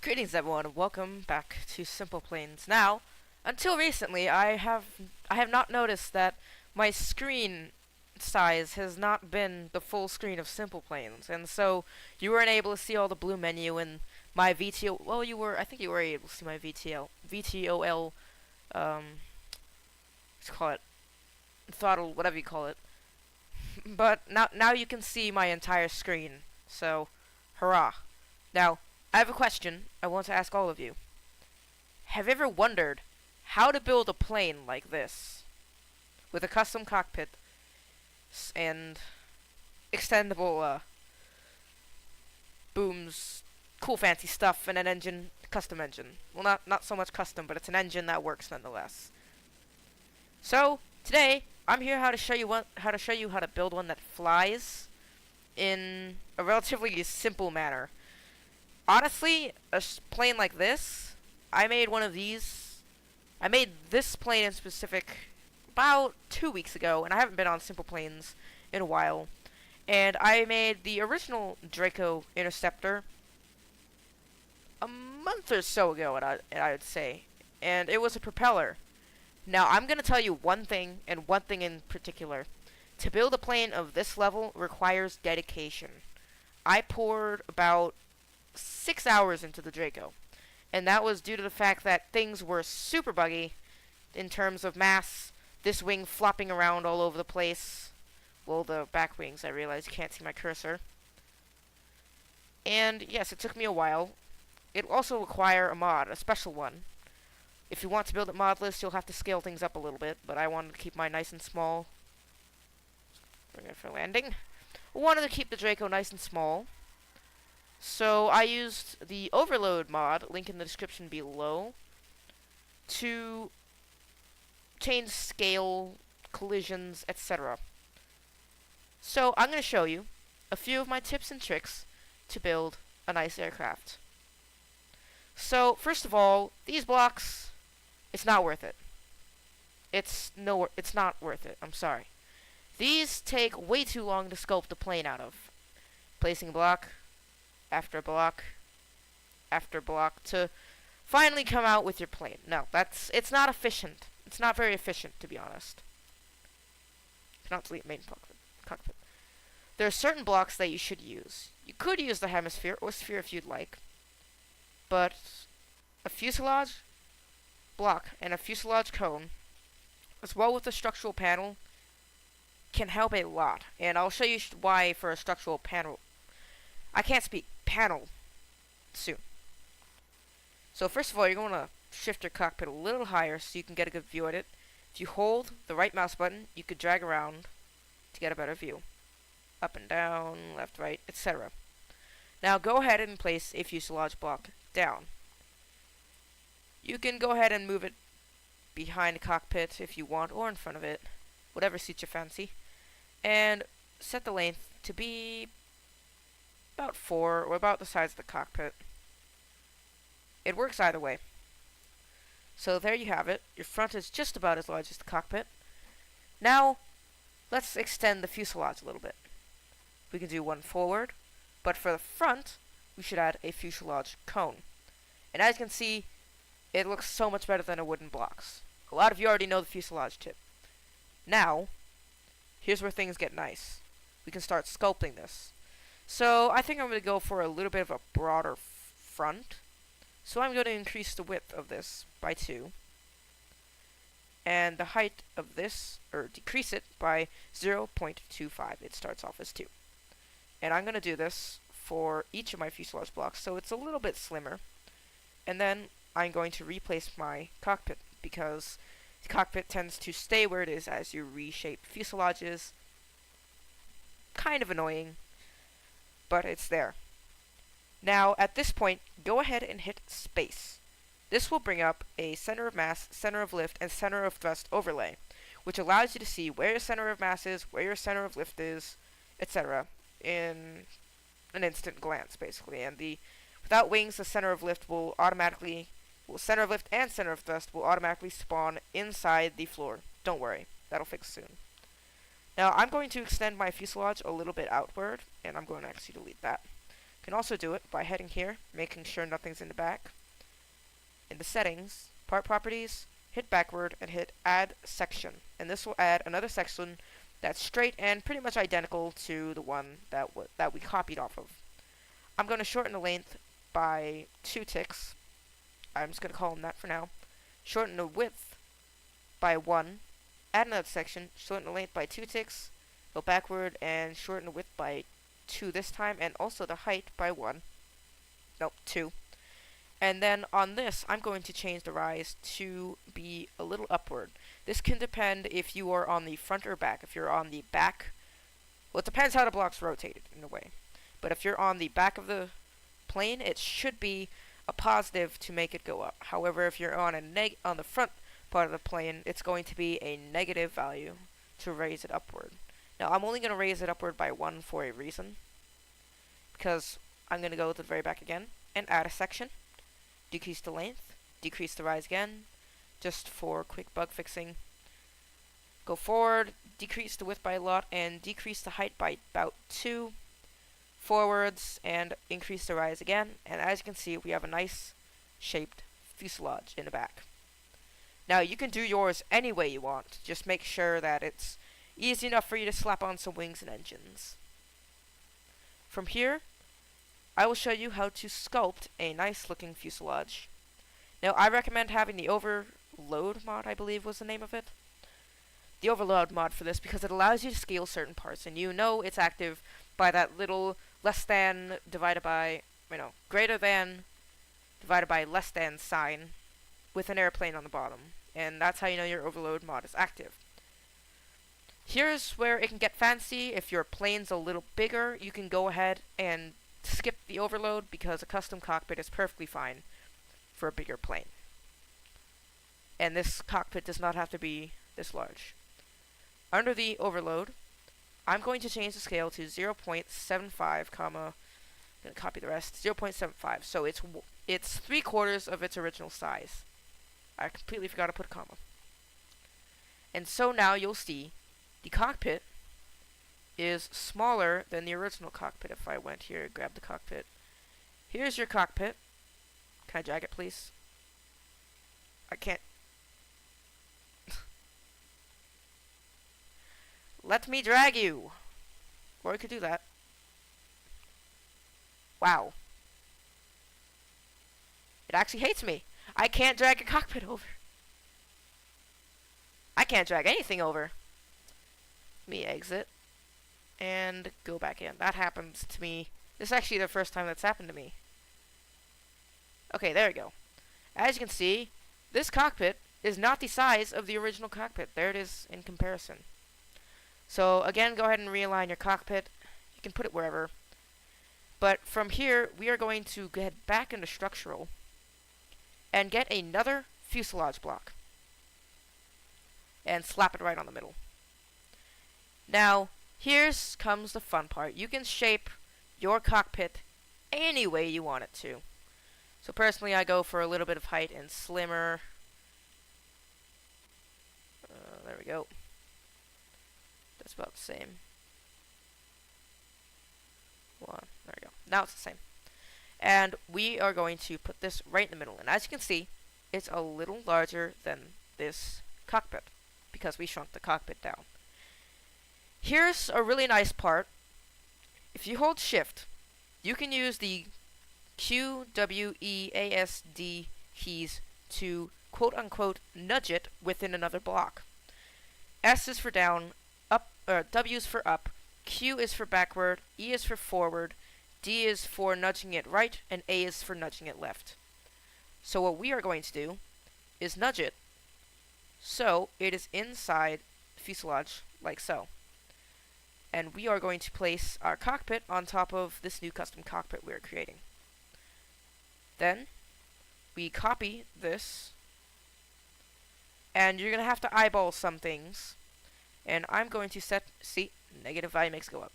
Greetings everyone, welcome back to SimplePlanes. Now, until recently, I have not noticed that my screen size has not been the full screen of SimplePlanes, and so you weren't able to see all the blue menu and my VTO. Well, I think you were able to see my VTOL, let's call it throttle, whatever you call it. But now you can see my entire screen. So, hurrah! Now, I have a question I want to ask all of you. Have you ever wondered how to build a plane like this? With a custom cockpit and extendable booms, cool fancy stuff, and an engine, custom engine. Well, not so much custom, but it's an engine that works nonetheless. So, today, I'm here how to show you how to build one that flies in a relatively simple manner. Honestly, a plane like this, I made one of these. I made this plane in specific about 2 weeks ago, and I haven't been on SimplePlanes in a while. And I made the original Draco Interceptor a month or so ago, I would say. And it was a propeller. Now, I'm going to tell you one thing, and one thing in particular. To build a plane of this level requires dedication. I poured about 6 hours into the Draco, and that was due to the fact that things were super buggy in terms of mass, this wing flopping around all over the place. Well, the back wings, I realize you can't see my cursor. And yes, it took me a while. It will also require a mod, a special one. If you want to build it modless, you'll have to scale things up a little bit, but I wanted to keep mine nice and small. Bring it for landing. I wanted to keep the Draco nice and small. So I used the overload mod, link in the description below, to change scale, collisions, etc. So I'm going to show you a few of my tips and tricks to build a nice aircraft. So first of all, these blocks, it's not worth it. It's not worth it. I'm sorry. These take way too long to sculpt the plane out of. Placing a block after block after block to finally come out with your plane. No, it's not efficient. It's not very efficient, to be honest. Cannot delete main cockpit. There are certain blocks that you should use. You could use the hemisphere or sphere if you'd like, but a fuselage block and a fuselage cone, as well with a structural panel, can help a lot. And I'll show you why for a structural panel. I can't speak. Panel soon. So first of all, you're going to shift your cockpit a little higher so you can get a good view at it. If you hold the right mouse button, you could drag around to get a better view. Up and down, left, right, etc. Now go ahead and place a fuselage block down. You can go ahead and move it behind the cockpit if you want, or in front of it, whatever suits your fancy. And set the length to be about 4, or about the size of the cockpit. It works either way. So there you have it. Your front is just about as large as the cockpit. Now, let's extend the fuselage a little bit. We can do one forward, but for the front, we should add a fuselage cone. And as you can see, it looks so much better than a wooden blocks. A lot of you already know the fuselage tip. Now, here's where things get nice. We can start sculpting this. So I think I'm going to go for a little bit of a broader front. So I'm going to increase the width of this by 2. And the height of this, or decrease it by 0.25. It starts off as 2. And I'm going to do this for each of my fuselage blocks so it's a little bit slimmer. And then I'm going to replace my cockpit because the cockpit tends to stay where it is as you reshape fuselages. Kind of annoying, but it's there. Now, at this point, go ahead and hit space. This will bring up a center of mass, center of lift, and center of thrust overlay, which allows you to see where your center of mass is, where your center of lift is, etc. in an instant glance, basically. And without wings, the center of lift center of lift and center of thrust will automatically spawn inside the floor. Don't worry, that'll fix soon. Now, I'm going to extend my fuselage a little bit outward, and I'm going to actually delete that, can also do it by heading here, making sure nothing's in the back. In the settings, part properties, hit backward and hit add section. And this will add another section that's straight and pretty much identical to the one that we copied off of. I'm going to shorten the length by 2 ticks. I'm just going to call them that for now. Shorten the width by 1. Add another section, shorten the length by 2 ticks, go backward and shorten the width by 2 this time, and also the height by 1. Nope, 2. And then on this, I'm going to change the rise to be a little upward. This can depend if you are on the front or back. If you're on the back, well, it depends how the block's rotated in a way. But if you're on the back of the plane, it should be a positive to make it go up. However, if you're on on the front part of the plane, it's going to be a negative value to raise it upward. Now, I'm only going to raise it upward by 1 for a reason, because I'm going to go to the very back again and add a section, decrease the length, decrease the rise again, just for quick bug fixing. Go forward, decrease the width by a lot, and decrease the height by about 2. Forwards, and increase the rise again, and as you can see, we have a nice shaped fuselage in the back. Now, you can do yours any way you want, just make sure that it's easy enough for you to slap on some wings and engines. From here, I will show you how to sculpt a nice looking fuselage. Now, I recommend having the Overload mod, I believe was the name of it. The Overload mod for this, because it allows you to scale certain parts, and you know it's active by that little less than divided by, greater than divided by less than sign with an airplane on the bottom. And that's how you know your Overload mod is active. Here's where it can get fancy. If your plane's a little bigger, you can go ahead and skip the overload, because a custom cockpit is perfectly fine for a bigger plane. And this cockpit does not have to be this large. Under the overload, I'm going to change the scale to 0.75, I'm going to copy the rest, 0.75, so it's 3/4 of its original size. I completely forgot to put a comma. And so now you'll see the cockpit is smaller than the original cockpit. If I went here, grab the cockpit. Here's your cockpit. Can I drag it, please? I can't. Let me drag you! Or I could do that. Wow. It actually hates me. I can't drag a cockpit over. I can't drag anything over. Let me exit and go back in. That happens to me. This is actually the first time that's happened to me. Okay, there we go. As you can see, this cockpit is not the size of the original cockpit. There it is in comparison. So again, go ahead and realign your cockpit. You can put it wherever. But from here, we are going to get back into structural and get another fuselage block and slap it right on the middle. Now, here's comes the fun part. You can shape your cockpit any way you want it to. So personally, I go for a little bit of height and slimmer. There we go. That's about the same. There we go. Now it's the same. And we are going to put this right in the middle. And as you can see, it's a little larger than this cockpit, because we shrunk the cockpit down. Here's a really nice part. If you hold shift, you can use the Q, W, E, A, S, D keys to quote-unquote nudge it within another block. S is for down, W is for up, Q is for backward, E is for forward, D is for nudging it right, and A is for nudging it left. So what we are going to do is nudge it so it is inside the fuselage, like so. And we are going to place our cockpit on top of this new custom cockpit we are creating. Then, we copy this, and you're going to have to eyeball some things. And I'm going to set, see, negative value makes it go up.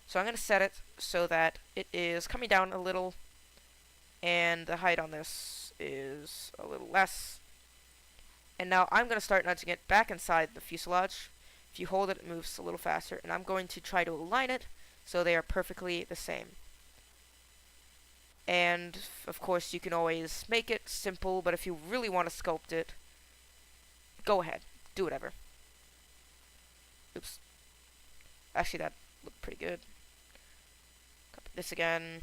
So I'm going to set it so that it is coming down a little, and the height on this is a little less. And now I'm going to start nudging it back inside the fuselage. If you hold it, it moves a little faster, and I'm going to try to align it so they are perfectly the same. And of course you can always make it simple, but if you really want to sculpt it, go ahead, do whatever. Oops. Actually, that looked pretty good. Copy this again.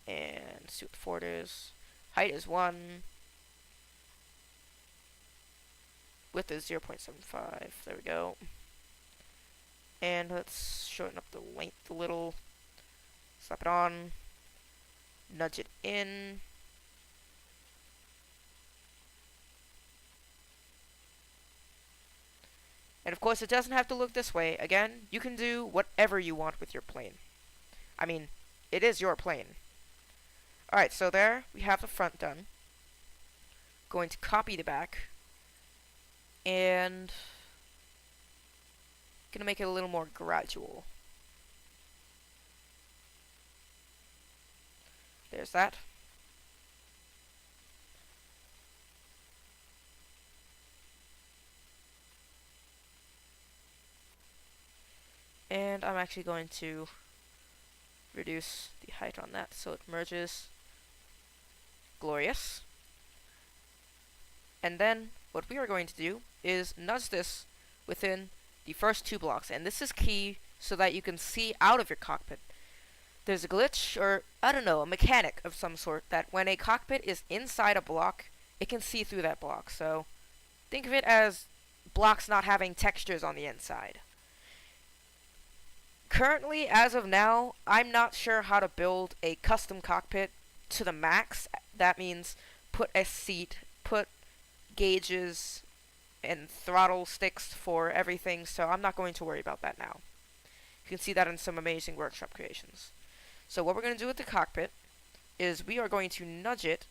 And see what the fort is. Height is 1. Width is 0.75. There we go. And let's shorten up the length a little. Slap it on. Nudge it in. And of course, it doesn't have to look this way. Again, you can do whatever you want with your plane. I mean, it is your plane. Alright, so there we have the front done. Going to copy the back. And gonna make it a little more gradual. There's that. And I'm actually going to reduce the height on that so it merges. Glorious. And then what we are going to do is nudge this within the first 2 blocks. And this is key so that you can see out of your cockpit. There's a glitch, or I don't know, a mechanic of some sort, that when a cockpit is inside a block, it can see through that block. So think of it as blocks not having textures on the inside. Currently, as of now, I'm not sure how to build a custom cockpit to the max. That means put a seat, put gauges and throttle sticks for everything, so I'm not going to worry about that now. You can see that in some amazing workshop creations. So what we're going to do with the cockpit is we are going to nudge it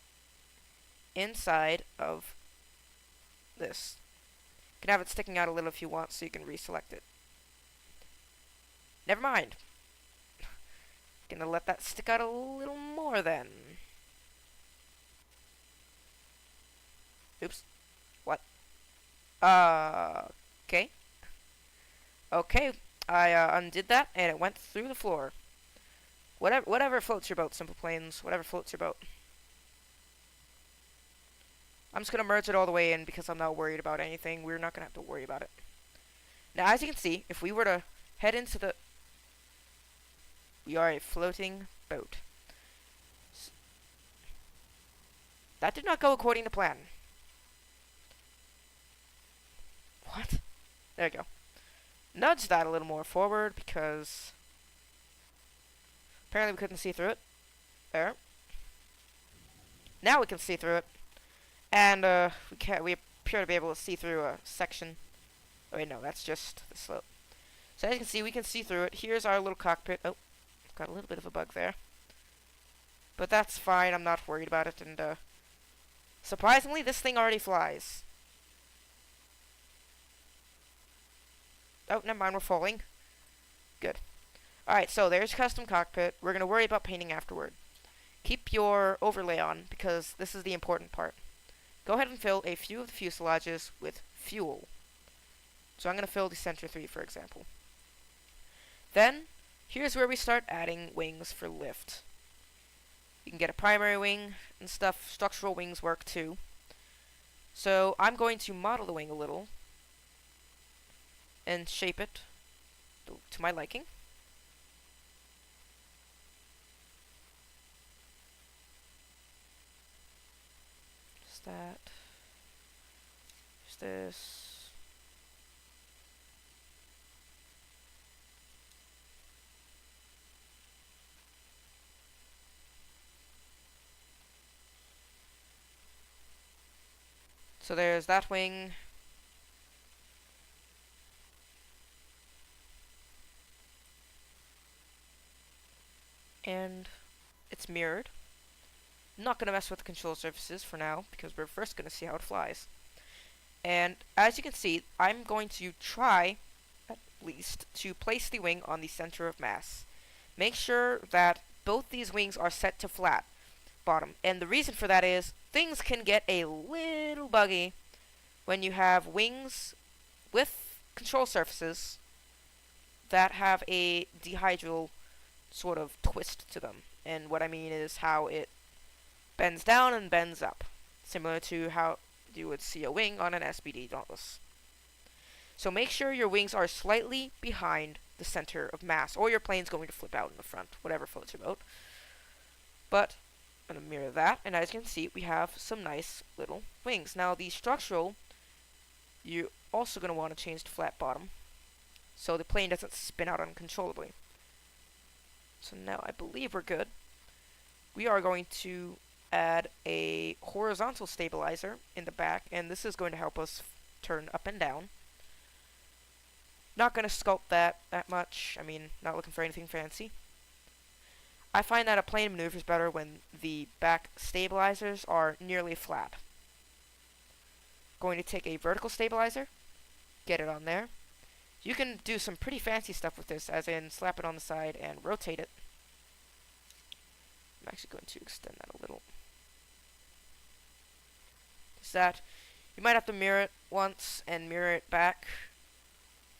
inside of this. You can have it sticking out a little if you want, so you can reselect it. Never mind. Gonna let that stick out a little more then. Oops. What? Okay. Okay, I undid that, and it went through the floor. Whatever floats your boat, SimplePlanes. Whatever floats your boat. I'm just gonna merge it all the way in because I'm not worried about anything. We're not gonna have to worry about it. Now, as you can see, if we were to head into the... We are a floating boat. That did not go according to plan. What? There we go. Nudge that a little more forward because apparently we couldn't see through it. There. Now we can see through it. And we appear to be able to see through a section. Oh wait, no, that's just the slope. So as you can see, we can see through it. Here's our little cockpit. Oh, got a little bit of a bug there. But that's fine, I'm not worried about it, and surprisingly, this thing already flies. Oh, never mind, we're falling. Good. Alright, so there's custom cockpit. We're going to worry about painting afterward. Keep your overlay on, because this is the important part. Go ahead and fill a few of the fuselages with fuel. So I'm going to fill the center 3, for example. Then, here's where we start adding wings for lift. You can get a primary wing and stuff. Structural wings work too. So I'm going to model the wing a little and shape it to my liking. Just that. Just this. So there's that wing. And it's mirrored. I'm not going to mess with the control surfaces for now, because we're first going to see how it flies. And as you can see, I'm going to try, at least, to place the wing on the center of mass. Make sure that both these wings are set to flat bottom. And the reason for that is, things can get a little buggy when you have wings with control surfaces that have a dihedral sort of twist to them. And what I mean is how it bends down and bends up, similar to how you would see a wing on an SBD Dauntless. So make sure your wings are slightly behind the center of mass, or your plane's going to flip out in the front, whatever floats your boat. But I'm going to mirror that, and as you can see, we have some nice little wings. Now, the structural, you're also going to want to change to flat bottom, so the plane doesn't spin out uncontrollably. So now I believe we're good. We are going to add a horizontal stabilizer in the back, and this is going to help us turn up and down. Not going to sculpt that much. I mean, not looking for anything fancy. I find that a plane maneuvers better when the back stabilizers are nearly flat. Going to take a vertical stabilizer, get it on there. You can do some pretty fancy stuff with this, as in slap it on the side and rotate it. I'm actually going to extend that a little. Just that. You might have to mirror it once and mirror it back.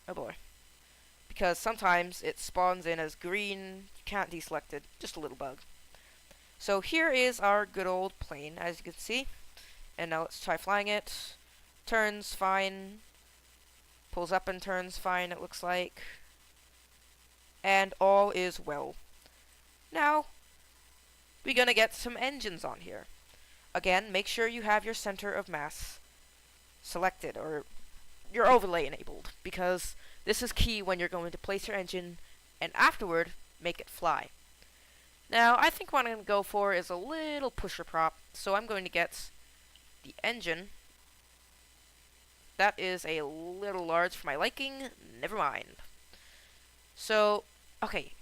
Oh boy. Because sometimes it spawns in as green, you can't deselect it, just a little bug. So here is our good old plane, as you can see. And now let's try flying it. Turns fine. Pulls up and turns fine, it looks like. And all is well. Now, we're gonna get some engines on here. Again, make sure you have your center of mass selected, or your overlay enabled, because this is key when you're going to place your engine and afterward make it fly. Now, I think what I'm going to go for is a little pusher prop, so I'm going to get the engine. That is a little large for my liking, never mind. So, okay.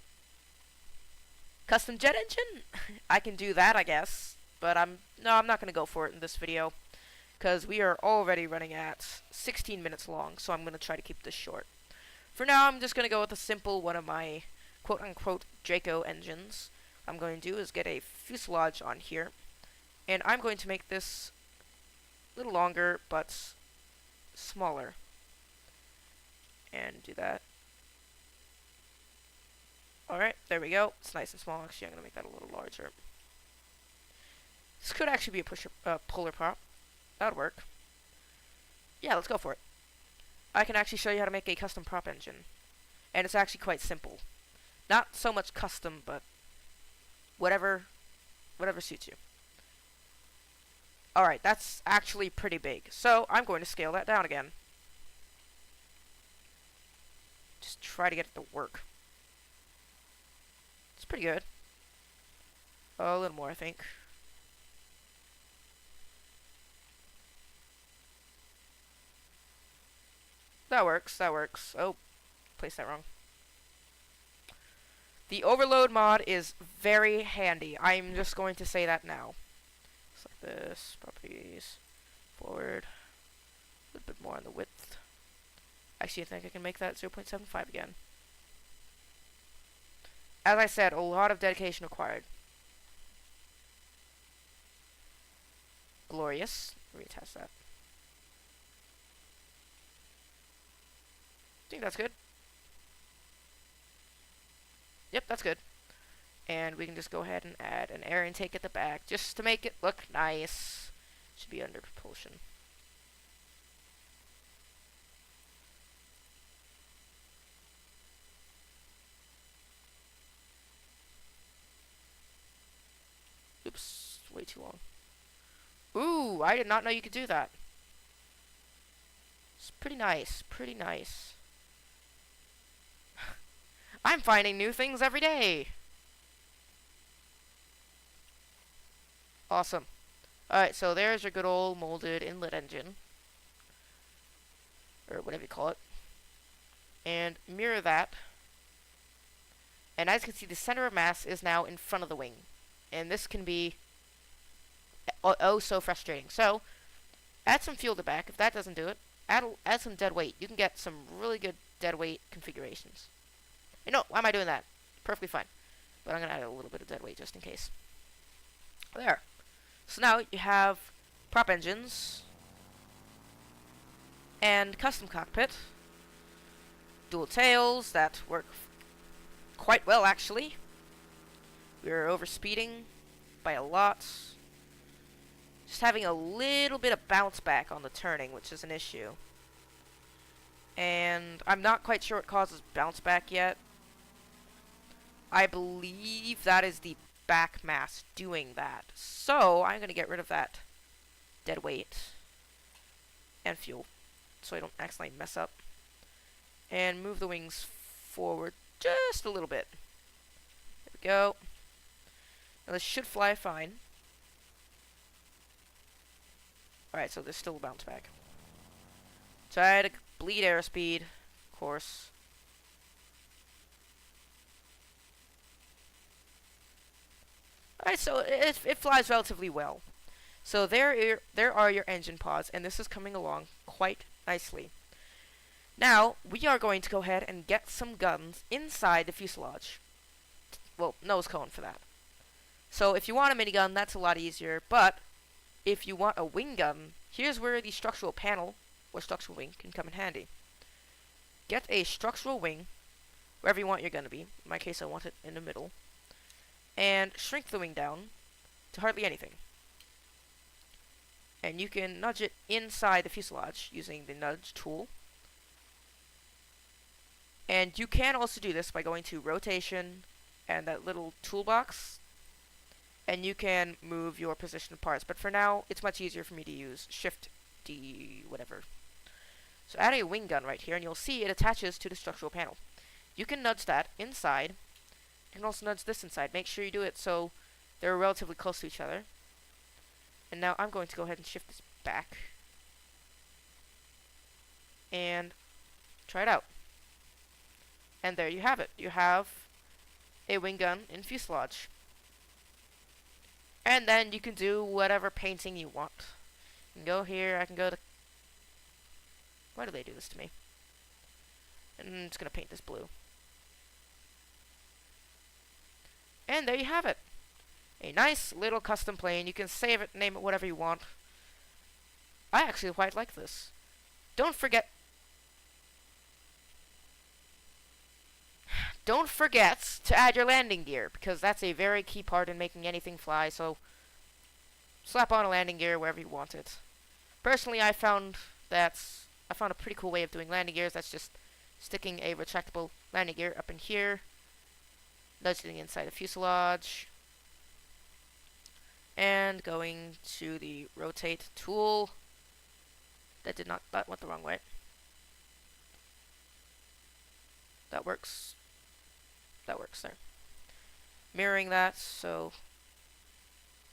Custom jet engine? I can do that, I guess, but I'm not going to go for it in this video, because we are already running at 16 minutes long, so I'm going to try to keep this short. For now, I'm just going to go with a simple one of my quote-unquote Draco engines. What I'm going to do is get a fuselage on here, and I'm going to make this a little longer, but smaller. And do that. Alright, there we go. It's nice and small. Actually, I'm going to make that a little larger. This could actually be a polar prop. That would work. Yeah, let's go for it. I can actually show you how to make a custom prop engine. And it's actually quite simple. Not so much custom, but whatever suits you. Alright, that's actually pretty big. So, I'm going to scale that down again. Just try to get it to work. It's pretty good. Oh, a little more, I think. That works, that works. Oh, placed that wrong. The overload mod is very handy. I'm just going to say that now. Just like this. Properties. Forward. A little bit more on the width. Actually, I think I can make that 0.75 again. As I said, a lot of dedication required. Glorious. Reattach that. I think that's good. Yep, that's good. And we can just go ahead and add an air intake at the back just to make it look nice. Should be under propulsion. Oops, way too long. Ooh, I did not know you could do that. It's pretty nice, pretty nice. I'm finding new things every day. Awesome. Alright, so there's your good old molded inlet engine. Or whatever you call it. And mirror that. And as you can see, the center of mass is now in front of the wing. And this can be oh so frustrating. So, add some fuel to back. If that doesn't do it, add some dead weight. You can get some really good dead weight configurations. And no, why am I doing that? Perfectly fine. But I'm going to add a little bit of dead weight just in case. There. So now you have prop engines and custom cockpit. Dual tails that work quite well, actually. We're overspeeding by a lot. Just having a little bit of bounce back on the turning, which is an issue. And I'm not quite sure what causes bounce back yet. I believe that is the back mass doing that. So I'm going to get rid of that dead weight and fuel so I don't accidentally mess up. And move the wings forward just a little bit. There we go. Now this should fly fine. Alright, so there's still a bounce back. Try to bleed airspeed, of course. Alright, so it flies relatively well. So there are your engine pods, and this is coming along quite nicely. Now, we are going to go ahead and get some guns inside the fuselage. Well, nose cone for that. So if you want a minigun, that's a lot easier, but if you want a wing gun, here's where the structural panel, or structural wing, can come in handy. Get a structural wing, wherever you want your gun to be. In my case, I want it in the middle. And shrink the wing down to hardly anything. And you can nudge it inside the fuselage using the nudge tool. And you can also do this by going to rotation and that little toolbox, and you can move your position of parts. But for now, it's much easier for me to use Shift D whatever. So add a wing gun right here, and you'll see it attaches to the structural panel. You can nudge that inside. You can also nudge this inside. Make sure you do it so they're relatively close to each other. And now I'm going to go ahead and shift this back and try it out. And there you have it. You have a wing gun in fuselage. And then you can do whatever painting you want. You can go here, I can go to... Why do they do this to me? And I'm just going to paint this blue. And there you have it. A nice little custom plane. You can save it, name it whatever you want. I actually quite like this. Don't forget to add your landing gear, because that's a very key part in making anything fly, so slap on a landing gear wherever you want it. Personally, I found a pretty cool way of doing landing gears. That's just sticking a retractable landing gear up in here, nudging inside the fuselage, and going to the rotate tool. That went the wrong way. That works there. Mirroring that, so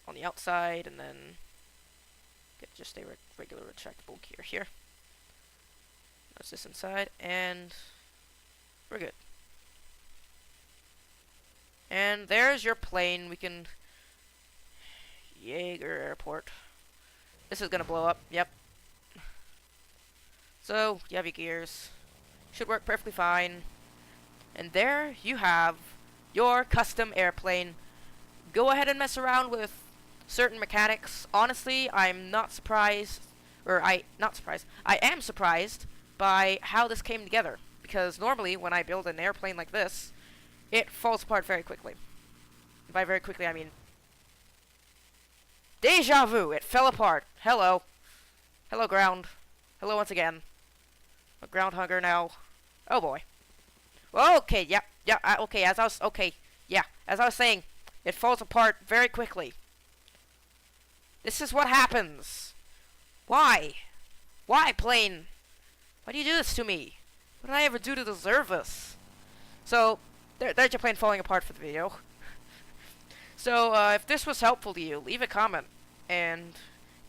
on the outside, and then get just a regular retractable gear here. Nudge this inside, and we're good. And there's your plane. We can... Jaeger Airport. This is gonna blow up, yep. So, you have your gears. Should work perfectly fine. And there you have your custom airplane. Go ahead and mess around with certain mechanics. Honestly, I'm not surprised, I am surprised by how this came together. Because normally, when I build an airplane like this, it falls apart very quickly. And by very quickly, I mean... Deja vu! It fell apart. Hello. Hello, ground. Hello once again. A ground hugger now. Oh boy. Okay, okay, as I was saying, it falls apart very quickly. This is what happens. Why? Why, plane? Why do you do this to me? What did I ever do to deserve this? So, there's your plane falling apart for the video. So, if this was helpful to you, leave a comment, and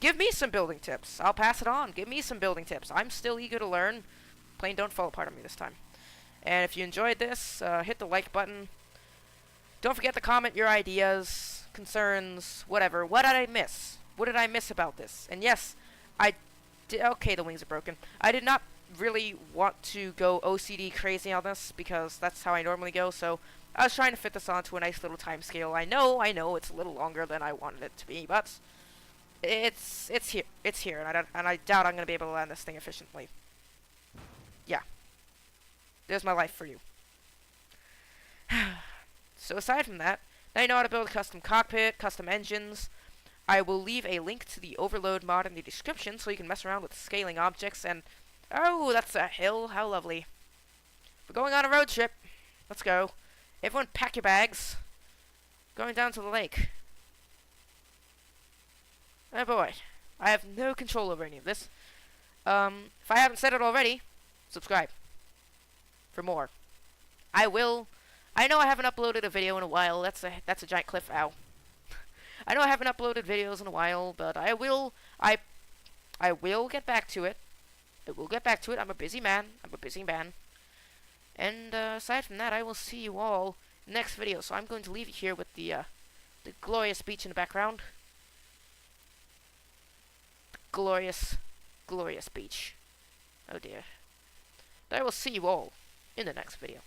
give me some building tips. I'll pass it on. Give me some building tips. I'm still eager to learn. Plane don't fall apart on me this time. And if you enjoyed this, hit the like button. Don't forget to comment your ideas, concerns, whatever. What did I miss? What did I miss about this? And yes, okay, the wings are broken. I did not really want to go OCD crazy on this, because that's how I normally go, so I was trying to fit this onto a nice little time scale. I know, it's a little longer than I wanted it to be, but it's here, and I doubt I'm going to be able to land this thing efficiently. Yeah. There's my life for you. So aside from that, Now you know how to build a custom cockpit, custom engines. I will leave a link to the overload mod in the description so you can mess around with scaling objects and... Oh, that's a hill. How lovely. We're going on a road trip. Let's go. Everyone pack your bags. Going down to the lake. Oh boy. I have no control over any of this. If I haven't said it already, subscribe. For more. I know I haven't uploaded a video in a while. That's a giant cliff. Ow. I know I haven't uploaded videos in a while, but I will get back to it. I will get back to it. I'm a busy man. And aside from that, I will see you all next video. So I'm going to leave you here with the glorious beach in the background. Glorious, glorious beach. Oh dear. But I will see you all in the next video.